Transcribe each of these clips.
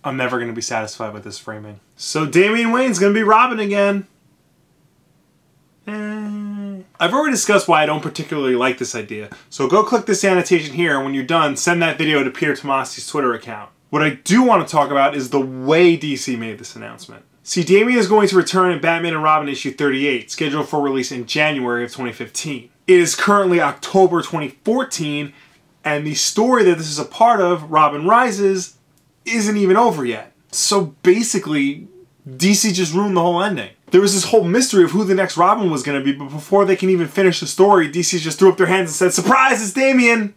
I'm never going to be satisfied with this framing. So Damian Wayne's going to be Robin again. I've already discussed why I don't particularly like this idea, so go click this annotation here, and when you're done, send that video to Peter Tomasi's Twitter account. What I do want to talk about is the way DC made this announcement. See, Damian is going to return in Batman and Robin issue 38, scheduled for release in January of 2015. It is currently October 2014, and the story that this is a part of, Robin Rises, isn't even over yet. So basically, DC just ruined the whole ending. There was this whole mystery of who the next Robin was going to be, but before they can even finish the story, DC just threw up their hands and said, "Surprise, it's Damian!"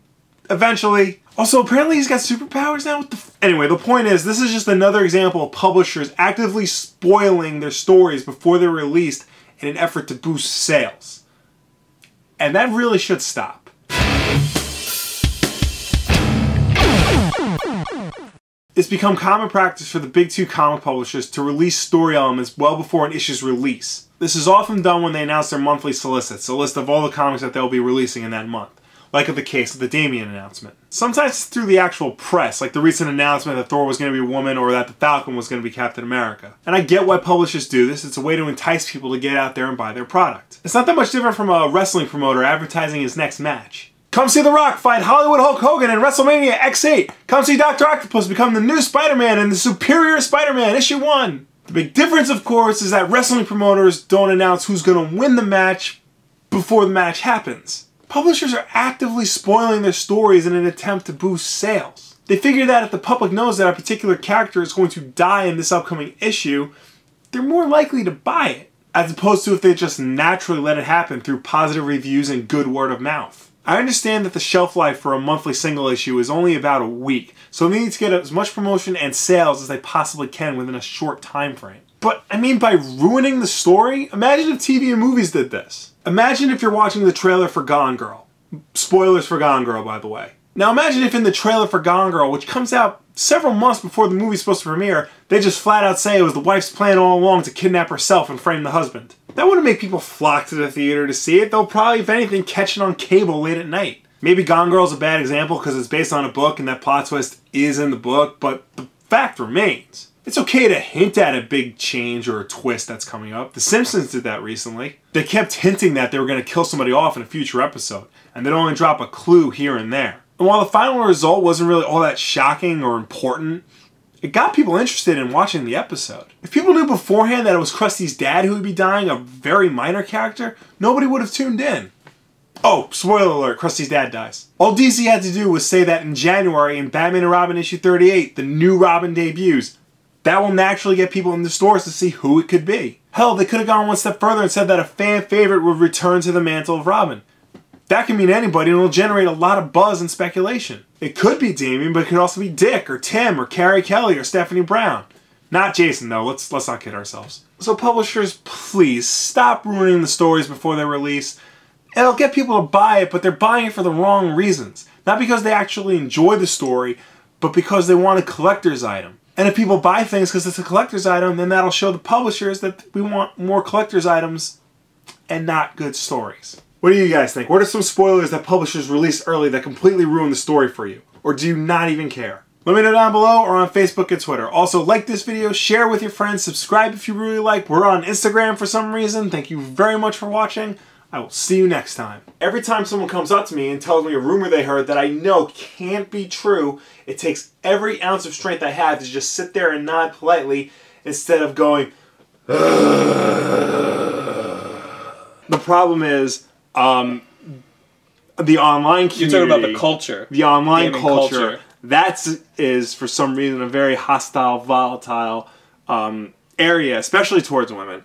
Eventually. Also, apparently he's got superpowers now? What the f— Anyway, the point is, this is just another example of publishers actively spoiling their stories before they're released in an effort to boost sales. And that really should stop. It's become common practice for the big two comic publishers to release story elements well before an issue's release. This is often done when they announce their monthly solicits, a list of all the comics that they'll be releasing in that month, like in the case of the Damian announcement. Sometimes it's through the actual press, like the recent announcement that Thor was going to be a woman or that the Falcon was going to be Captain America. And I get why publishers do this. It's a way to entice people to get out there and buy their product. It's not that much different from a wrestling promoter advertising his next match. Come see The Rock fight Hollywood Hulk Hogan in WrestleMania X8. Come see Dr. Octopus become the new Spider-Man in The Superior Spider-Man Issue 1. The big difference, of course, is that wrestling promoters don't announce who's going to win the match before the match happens. Publishers are actively spoiling their stories in an attempt to boost sales. They figure that if the public knows that a particular character is going to die in this upcoming issue, they're more likely to buy it, as opposed to if they just naturally let it happen through positive reviews and good word of mouth. I understand that the shelf life for a monthly single issue is only about a week, so they need to get as much promotion and sales as they possibly can within a short time frame. But, I mean, by ruining the story, imagine if TV and movies did this. Imagine if you're watching the trailer for Gone Girl. Spoilers for Gone Girl, by the way. Now imagine if in the trailer for Gone Girl, which comes out several months before the movie's supposed to premiere, they just flat out say it was the wife's plan all along to kidnap herself and frame the husband. That wouldn't make people flock to the theater to see it. They'll probably, if anything, catch it on cable late at night. Maybe Gone Girl's a bad example because it's based on a book and that plot twist is in the book, but the fact remains. It's okay to hint at a big change or a twist that's coming up. The Simpsons did that recently. They kept hinting that they were going to kill somebody off in a future episode, and they'd only drop a clue here and there. And while the final result wasn't really all that shocking or important, it got people interested in watching the episode. If people knew beforehand that it was Krusty's dad who would be dying, a very minor character, nobody would have tuned in. Oh, spoiler alert, Krusty's dad dies. All DC had to do was say that in January in Batman and Robin issue 38, the new Robin debuts. That will naturally get people in the stores to see who it could be. Hell, they could have gone one step further and said that a fan favorite would return to the mantle of Robin. That can mean anybody and it'll generate a lot of buzz and speculation. It could be Damian, but it could also be Dick or Tim or Carrie Kelly or Stephanie Brown. Not Jason though, let's not kid ourselves. So publishers, please stop ruining the stories before they're released. It'll get people to buy it, but they're buying it for the wrong reasons. Not because they actually enjoy the story, but because they want a collector's item. And if people buy things because it's a collector's item, then that'll show the publishers that we want more collector's items and not good stories. What do you guys think? What are some spoilers that publishers release early that completely ruin the story for you? Or do you not even care? Let me know down below or on Facebook and Twitter. Also, like this video, share with your friends, subscribe if you really like. We're on Instagram for some reason. Thank you very much for watching. I will see you next time. Every time someone comes up to me and tells me a rumor they heard that I know can't be true, it takes every ounce of strength I have to just sit there and nod politely instead of going, ugh. The problem is, the online community. You're talking about the culture. The online culture. That is, for some reason, a very hostile, volatile area, especially towards women.